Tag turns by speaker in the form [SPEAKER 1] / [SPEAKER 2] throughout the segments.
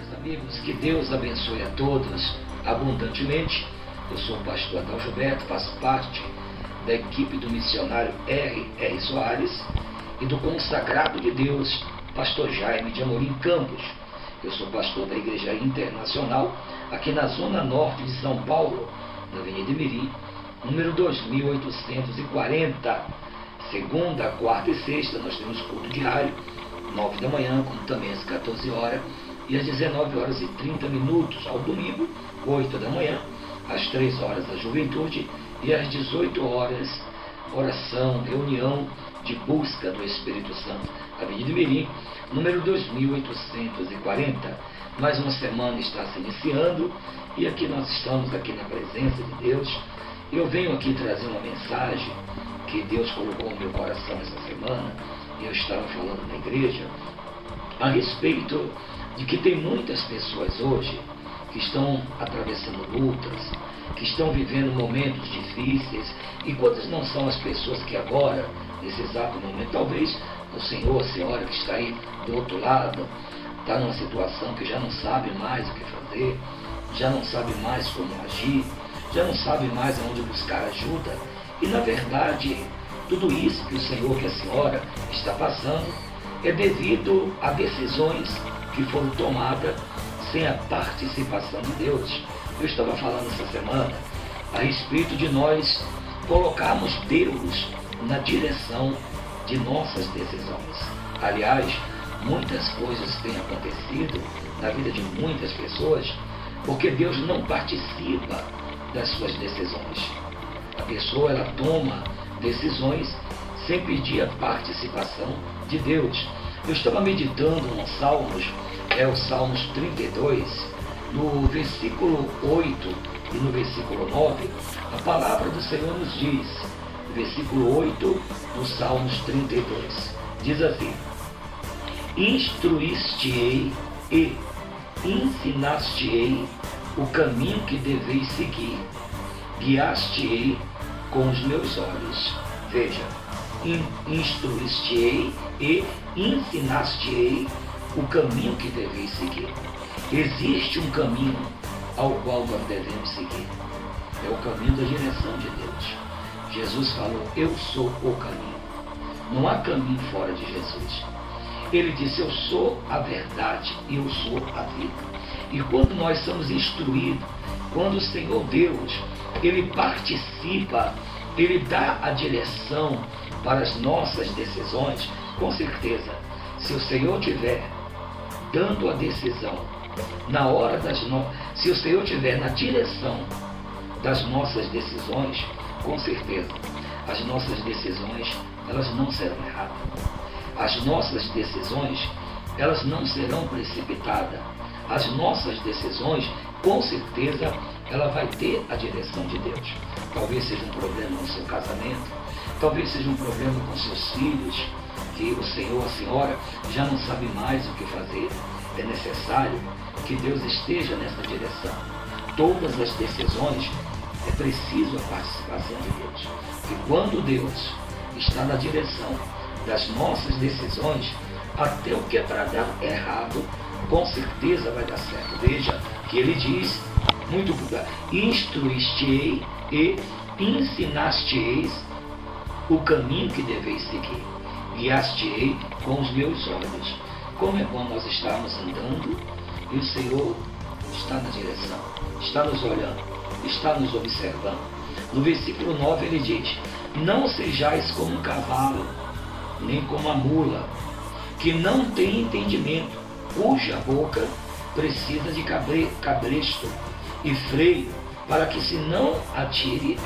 [SPEAKER 1] Meus amigos, que Deus abençoe a todos abundantemente. Eu sou o pastor Adão Gilberto, faço parte da equipe do missionário R.R. Soares e do consagrado de Deus, pastor Jaime de Amorim Campos. Eu sou pastor da Igreja Internacional, aqui na zona norte de São Paulo, na Avenida Imirim, número 2840. Segunda, quarta e sexta nós temos culto diário, 9 da manhã, como também às 14 horas, e às 19 horas e 30 minutos ao domingo, 8 da manhã, às 3 horas a juventude, e às 18 horas, oração, reunião de busca do Espírito Santo. Avenida Imirim, número 2840. Mais uma semana está se iniciando, e aqui nós estamos aqui na presença de Deus. Eu venho aqui trazer uma mensagem que Deus colocou no meu coração essa semana, e eu estava falando na igreja, a respeito de que tem muitas pessoas hoje que estão atravessando lutas, que estão vivendo momentos difíceis, e quantas não são as pessoas que agora, nesse exato momento, talvez o senhor, a senhora que está aí do outro lado, está numa situação que já não sabe mais o que fazer, já não sabe mais como agir, já não sabe mais aonde buscar ajuda, e na verdade, tudo isso que o senhor, que a senhora está passando, é devido a decisões que foram tomadas sem a participação de Deus. Eu estava falando essa semana a respeito de nós colocarmos Deus na direção de nossas decisões. Aliás, muitas coisas têm acontecido na vida de muitas pessoas porque Deus não participa das suas decisões. A pessoa, ela toma decisões sem pedir a participação de Deus. Eu estava meditando nos Salmos, o Salmos 32, no versículo 8 e no versículo 9, a palavra do Senhor nos diz, no versículo 8 do Salmos 32, diz assim: Instruíste-ei e ensinaste-ei o caminho que deveis seguir, guiaste-ei com os meus olhos. Veja, instruíste-ei e ensinaste-ei o caminho que deveis seguir. Existe um caminho ao qual nós devemos seguir. É o caminho da direção de Deus. Jesus falou, eu sou o caminho. Não há caminho fora de Jesus. Ele disse, eu sou a verdade e eu sou a vida. E quando nós somos instruídos, quando o Senhor Deus, Ele participa, Ele dá a direção para as nossas decisões, com certeza, se o Senhor tiver dando a decisão na hora se o Senhor tiver na direção das nossas decisões, com certeza, as nossas decisões, elas não serão erradas. As nossas decisões, elas não serão precipitadas. As nossas decisões, com certeza, ela vai ter a direção de Deus. Talvez seja um problema no seu casamento, talvez seja um problema com seus filhos, que o senhor, a senhora, já não sabe mais o que fazer. É necessário que Deus esteja nessa direção. Todas as decisões, é preciso a participação de Deus. E quando Deus está na direção das nossas decisões, até o que é para dar errado, com certeza vai dar certo. Veja que ele diz, muito vulgar, instruíste-ei e ensinaste-eis o caminho que deveis seguir, guiaste-ei com os meus olhos. Como é bom nós estarmos andando e o Senhor está na direção, está nos olhando, está nos observando. No versículo 9 ele diz, não sejais como um cavalo, nem como a mula, que não tem entendimento, cuja boca precisa de cabresto e freio, para que se não atire.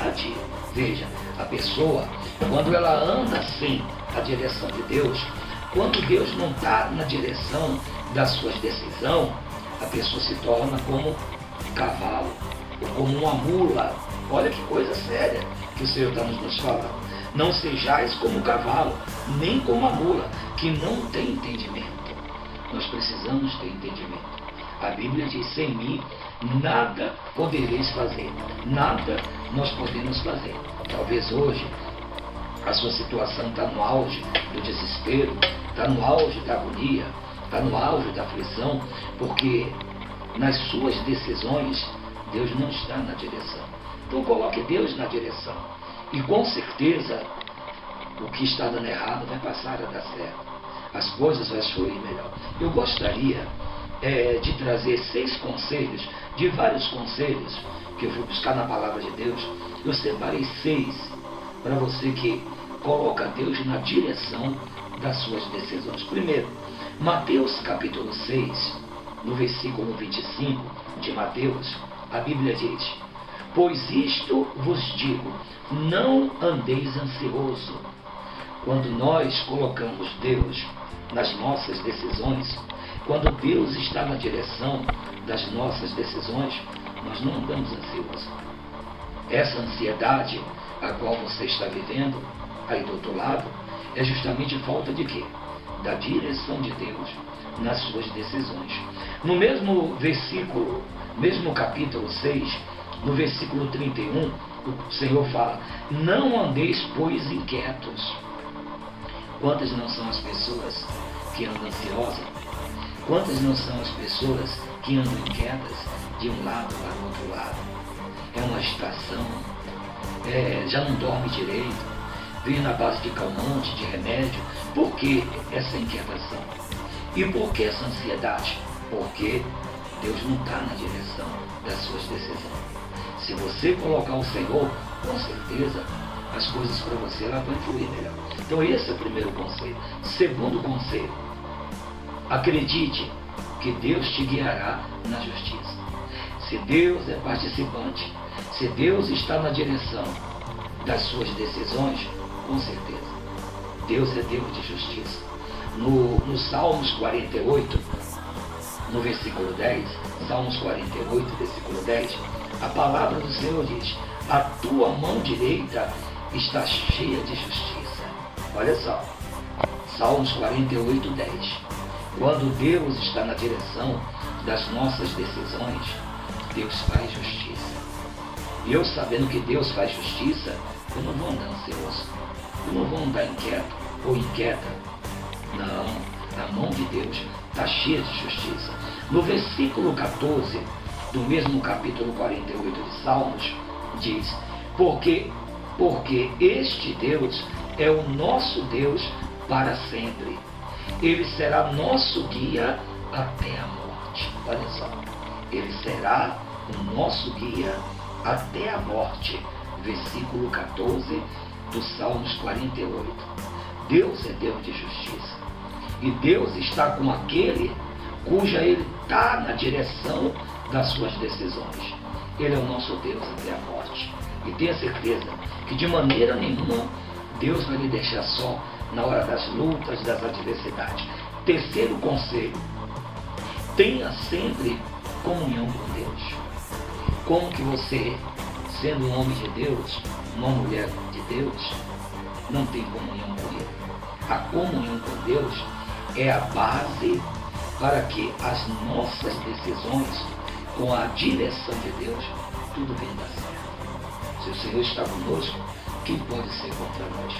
[SPEAKER 1] Veja, a pessoa, quando ela anda sem a direção de Deus, quando Deus não está na direção das suas decisões, a pessoa se torna como um cavalo, ou como uma mula. Olha que coisa séria que o Senhor está nos falando. Não sejais como o cavalo, nem como a mula, que não tem entendimento. Nós precisamos ter entendimento. A Bíblia diz, sem mim, nada podereis fazer. Nada nós podemos fazer. Talvez hoje a sua situação está no auge do desespero, está no auge da agonia, está no auge da aflição, porque nas suas decisões, Deus não está na direção. Então coloque Deus na direção. E com certeza, o que está dando errado vai passar a dar certo. As coisas vão fluir melhor. Eu gostaria de trazer 6 conselhos, de vários conselhos que eu vou buscar na palavra de Deus. Eu separei 6 para você que coloca Deus na direção das suas decisões. Primeiro, Mateus capítulo 6, no versículo 25 de Mateus, a Bíblia diz: pois isto vos digo, não andeis ansioso. Quando nós colocamos Deus nas nossas decisões, quando Deus está na direção das nossas decisões, nós não andamos ansiosos. Essa ansiedade a qual você está vivendo, aí do outro lado, é justamente falta de quê? Da direção de Deus nas suas decisões. No mesmo versículo, mesmo capítulo 6, no versículo 31, o Senhor fala: não andeis, pois, inquietos. Quantas não são as pessoas que andam ansiosas? Quantas não são as pessoas que andam inquietas de um lado para o outro lado? É uma agitação, já não dorme direito, vive na base de calmante, de remédio. Por que essa inquietação? E por que essa ansiedade? Porque Deus não está na direção das suas decisões. Se você colocar o Senhor, com certeza as coisas para você lá vão fluir melhor. Então esse é o primeiro conselho. Segundo conselho, acredite que Deus te guiará na justiça. Se Deus é participante, se Deus está na direção das suas decisões, com certeza, Deus é Deus de justiça. No Salmos 48, no versículo 10, Salmos 48, versículo 10, a palavra do Senhor diz: a tua mão direita está cheia de justiça. Olha só, Salmos 48, 10. Quando Deus está na direção das nossas decisões, Deus faz justiça. E eu, sabendo que Deus faz justiça, eu não vou andar ansioso, eu não vou andar inquieto ou inquieta. Não, a mão de Deus está cheia de justiça. No versículo 14 do mesmo capítulo 48 de Salmos, diz: porque este Deus é o nosso Deus para sempre. Ele será nosso guia até a morte. Olha só, ele será o nosso guia até a morte. Versículo 14 do Salmos 48. Deus é Deus de justiça. E Deus está com aquele cuja ele está na direção das suas decisões. Ele é o nosso Deus até a morte. E tenha certeza que de maneira nenhuma Deus vai lhe deixar só na hora das lutas, das adversidades. Terceiro conselho: tenha sempre comunhão com Deus. Como que você, sendo um homem de Deus, uma mulher de Deus, não tem comunhão com Ele? A comunhão com Deus é a base para que as nossas decisões, com a direção de Deus, tudo venha dar certo. Se o Senhor está conosco, quem pode ser contra nós?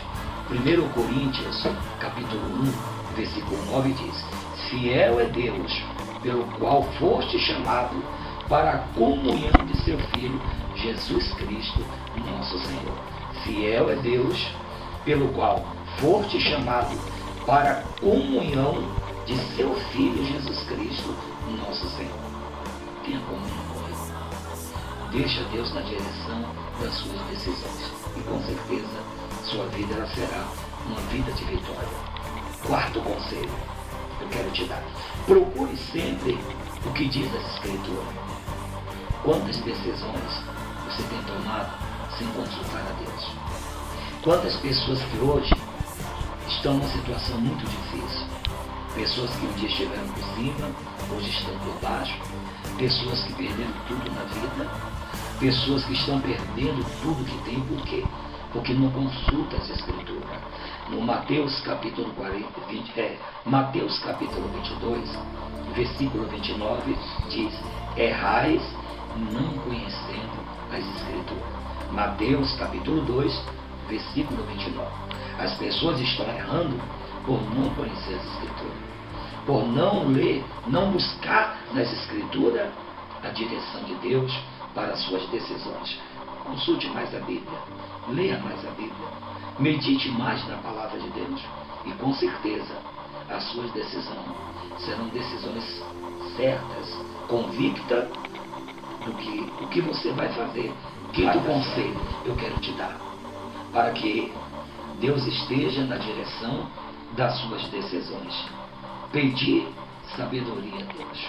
[SPEAKER 1] 1 Coríntios, capítulo 1, versículo 9 diz: fiel é Deus, pelo qual foste chamado para a comunhão de seu Filho, Jesus Cristo, nosso Senhor. Fiel é Deus, pelo qual foste chamado para a comunhão de seu Filho, Jesus Cristo, nosso Senhor. Tenha comunhão com Ele. Deixa Deus na direção das suas decisões. E com certeza, sua vida ela será uma vida de vitória. Quarto conselho que eu quero te dar: procure sempre o que diz a Escritura. Quantas decisões você tem tomado sem consultar a Deus? Quantas pessoas que hoje estão numa situação muito difícil? Pessoas que um dia estiveram por cima, hoje estão por baixo. Pessoas que perderam tudo na vida. Pessoas que estão perdendo tudo que tem. Por quê? Porque não consulta as Escrituras. No Mateus capítulo 22, versículo 29, diz: errais não conhecendo as Escrituras. Mateus capítulo 2, versículo 29. As pessoas estão errando por não conhecer as Escrituras, por não ler, não buscar nas Escrituras a direção de Deus para as suas decisões. Consulte mais a Bíblia, leia mais a Bíblia, medite mais na palavra de Deus e com certeza as suas decisões serão decisões certas, convictas do que você vai fazer. Quinto conselho eu quero te dar, para que Deus esteja na direção das suas decisões. Pedir sabedoria a Deus.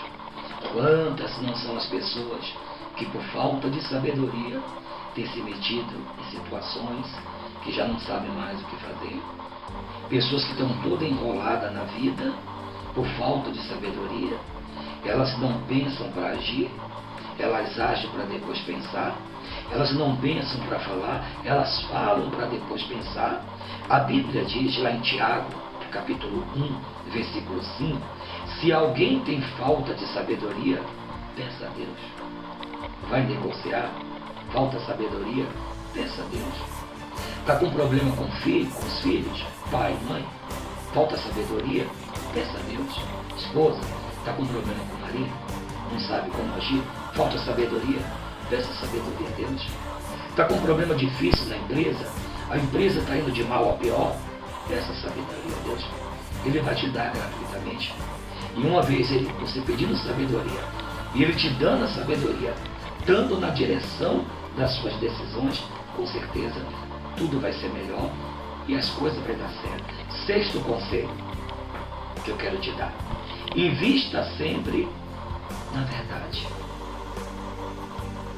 [SPEAKER 1] Quantas não são as pessoas que por falta de sabedoria têm se metido em situações que já não sabem mais o que fazer. Pessoas que estão toda enroladas na vida por falta de sabedoria. Elas não pensam para agir, elas agem para depois pensar. Elas não pensam para falar, elas falam para depois pensar. A Bíblia diz lá em Tiago, capítulo 1, versículo 5, se alguém tem falta de sabedoria, peça a Deus. Vai negociar, falta sabedoria, peça a Deus. Está com problema com os filhos, pai, mãe, falta sabedoria, peça a Deus. Esposa, está com problema com o marido, não sabe como agir, falta sabedoria, peça sabedoria a Deus. Está com um problema difícil na empresa, a empresa está indo de mal a pior, peça sabedoria a Deus. Ele vai te dar gratuitamente. E uma vez você pedindo sabedoria, e Ele te dando a sabedoria, dando na direção das suas decisões, com certeza tudo vai ser melhor e as coisas vão dar certo. Sexto conselho que eu quero te dar: invista sempre na verdade.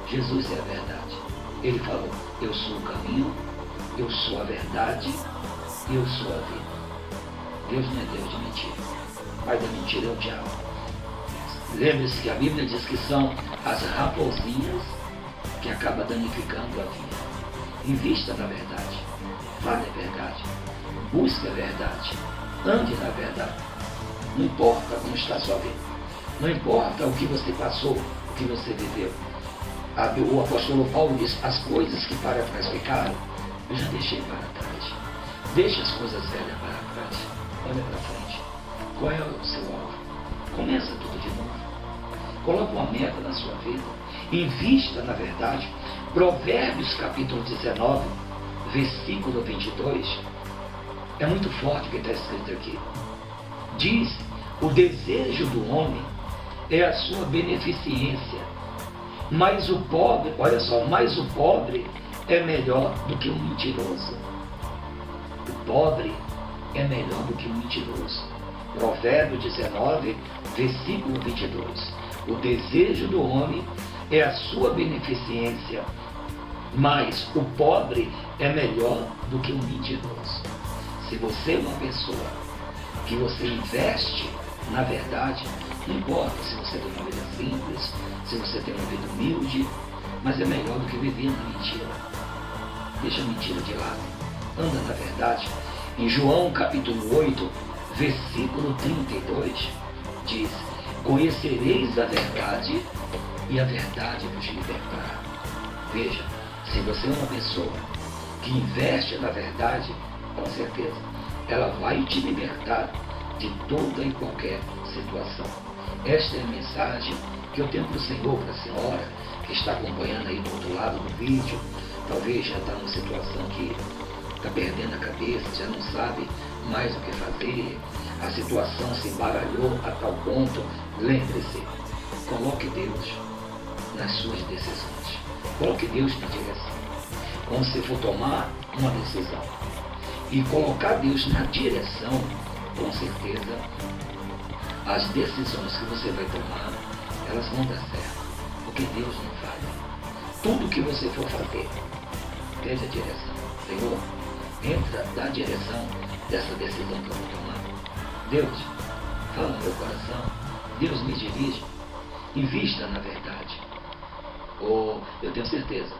[SPEAKER 1] Jesus é a verdade. Ele falou: eu sou o caminho, eu sou a verdade, eu sou a vida. Deus não é Deus de mentira. Pai da mentira é o diabo. Lembre-se que a Bíblia diz que são as raposinhas que acabam danificando a vida. Invista na verdade. Fale a verdade. Busque a verdade. Ande na verdade. Não importa como está a sua vida. Não importa o que você passou, o que você viveu. O apóstolo Paulo diz: as coisas que para trás ficaram, eu já deixei para trás. Deixe as coisas velhas para trás. Olha para frente. Qual é o seu alvo? Começa tudo de novo. Coloque uma meta na sua vida. Invista na verdade. Provérbios capítulo 19, versículo 22. É muito forte o que está escrito aqui. Diz: o desejo do homem é a sua beneficência, mas o pobre, olha só, mas o pobre é melhor do que um mentiroso. O pobre é melhor do que um mentiroso. Provérbio 19, versículo 22. O desejo do homem é a sua beneficência, mas o pobre é melhor do que um mentiroso. Se você é uma pessoa que você investe na verdade, não importa se você tem uma vida simples, se você tem uma vida humilde, mas é melhor do que viver na mentira. Deixa a mentira de lado. Anda na verdade. Em João capítulo 8, versículo 32, diz: conhecereis a verdade e a verdade vos libertará. Veja, se você é uma pessoa que investe na verdade, com certeza ela vai te libertar de toda e qualquer situação. Esta é a mensagem que eu tenho para o Senhor, para a senhora que está acompanhando aí do outro lado do vídeo. Talvez já está numa situação que está perdendo a cabeça, já não sabe mais o que fazer, a situação se embaralhou a tal ponto. Lembre-se, coloque Deus nas suas decisões, coloque Deus na direção. Quando você for tomar uma decisão e colocar Deus na direção, com certeza as decisões que você vai tomar, elas vão dar certo, porque Deus não falha. Tudo que você for fazer, pede a direção. Senhor, entra, dá a direção dessa decisão que eu vou tomar. Deus, fala no meu coração. Deus me dirige. Invista na verdade. Eu tenho certeza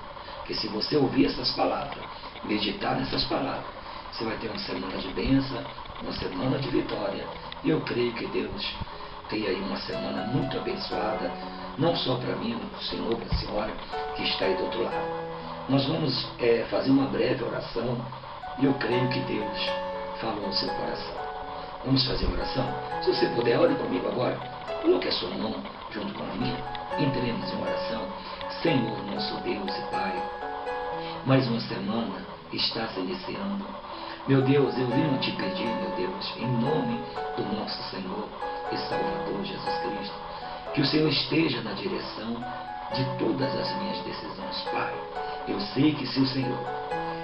[SPEAKER 1] que se você ouvir essas palavras, meditar nessas palavras, você vai ter uma semana de bênção, uma semana de vitória. E eu creio que Deus tem aí uma semana muito abençoada, não só para mim, para o Senhor, para a senhora que está aí do outro lado. Nós vamos fazer uma breve oração e eu creio que Deus falou no seu coração. Vamos fazer uma oração? Se você puder, ore comigo agora. Coloque a sua mão junto com a minha. Entremos em oração. Senhor, nosso Deus e Pai, mais uma semana está se iniciando. Meu Deus, eu venho te pedir, meu Deus, em nome do nosso Senhor e Salvador Jesus Cristo, que o Senhor esteja na direção de todas as minhas decisões, Pai. Eu sei que se o Senhor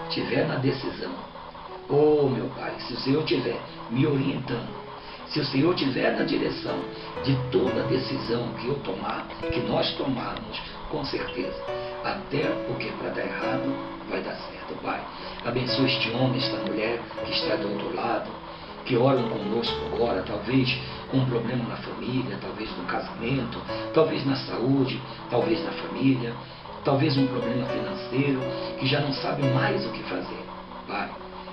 [SPEAKER 1] estiver na decisão, oh meu Pai, se o Senhor estiver me orientando, se o Senhor estiver na direção de toda decisão que eu tomar, que nós tomarmos, com certeza, até porque para dar errado vai dar certo, Pai. Abençoa este homem, esta mulher que está do outro lado, que oram conosco agora, talvez com um problema na família, talvez no casamento, talvez na saúde, talvez na família, talvez um problema financeiro, que já não sabe mais o que fazer. Pai,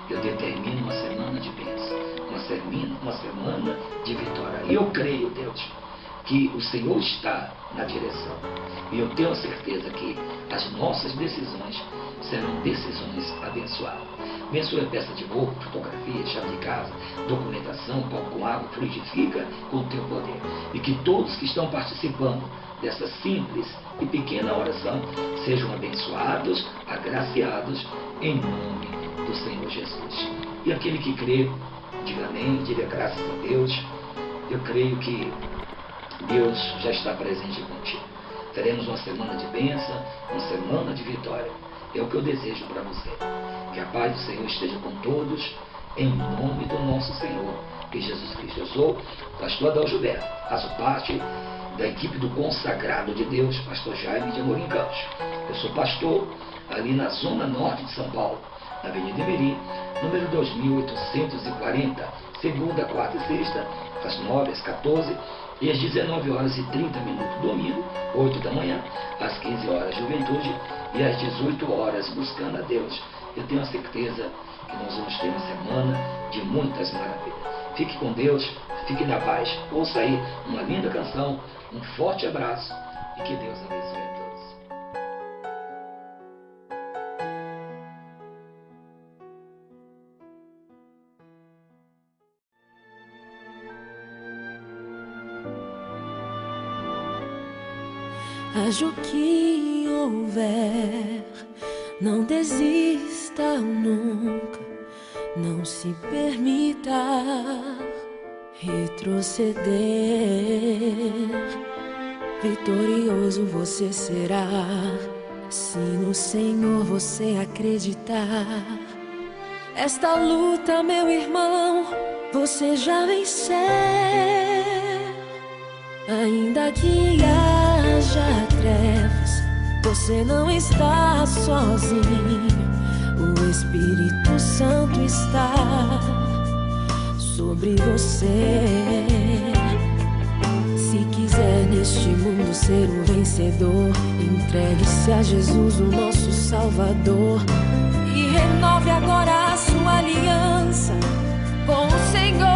[SPEAKER 1] eu determino uma semana de bênção, uma semana de vitória. E eu creio, Deus, que o Senhor está na direção. E eu tenho a certeza que as nossas decisões serão decisões abençoadas. Abençoe a peça de roupa, fotografia, chave de casa, documentação, copo com água, frutifica com o teu poder. E que todos que estão participando dessa simples e pequena oração sejam abençoados, agraciados, em nome do Senhor Jesus. E aquele que crê, diga amém, diga graças a Deus. Eu creio que Deus já está presente contigo. Teremos uma semana de bênção, uma semana de vitória. É o que eu desejo para você. Que a paz do Senhor esteja com todos, em nome do nosso Senhor e Jesus Cristo. Eu sou o pastor Adalgio Gilberto, faço parte da equipe do consagrado de Deus, pastor Jaime de Amorim Campos. Eu sou pastor ali na zona norte de São Paulo, na Avenida Emerim, número 2840, segunda, quarta e sexta, às 9, às 14 e às 19 horas e 30 minutos, domingo, 8 da manhã, às 15 horas, juventude, e às 18 horas, buscando a Deus. Eu tenho a certeza que nós vamos ter uma semana de muitas maravilhas. Fique com Deus, fique na paz. Ouça aí uma linda canção, um forte abraço e que Deus abençoe a todos.
[SPEAKER 2] Haja o que houver, não desista nunca, não se permita retroceder. Vitorioso você será, se no Senhor você acreditar. Esta luta, meu irmão, você já venceu. Ainda que haja trevas, você não está sozinho. O Espírito Santo está sobre você. Se quiser neste mundo ser um vencedor, entregue-se a Jesus, o nosso Salvador, e renove agora a sua aliança com o Senhor.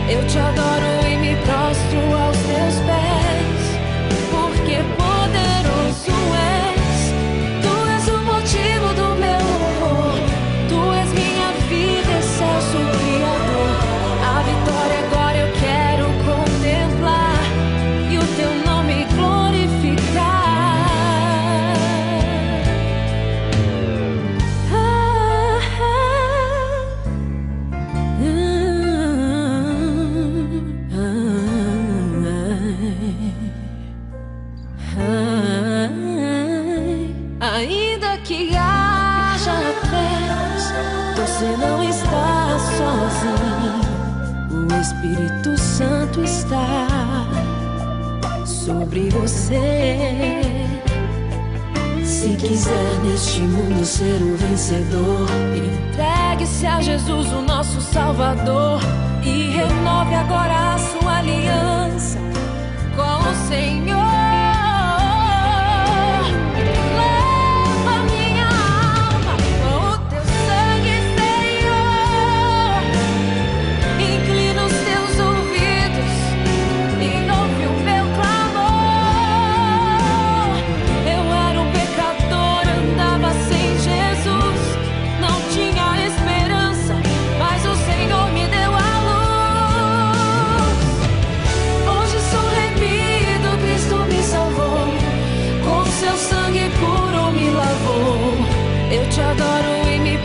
[SPEAKER 2] Eu te adoro e me prostro aos teus pés, porque poderoso és. Tu és o motivo do meu amor, tu és minha vida, excelso Criador. A vitória agora eu quero contemplar e o teu nome glorificar. Ainda que haja trevas, você não está sozinho. O Espírito Santo está sobre você. Se Se quiser neste mundo ser um vencedor, entregue-se a Jesus, o nosso Salvador, e renove agora a sua aliança com o Senhor. Lava minha alma com o teu sangue, Senhor. Inclina os teus ouvidos e ouve o meu clamor. Eu era um pecador, andava sem Jesus, não tinha esperança, mas o Senhor me deu a luz. Hoje sou remido, Cristo me salvou, com seu sangue puro me lavou. Eu te adoro e me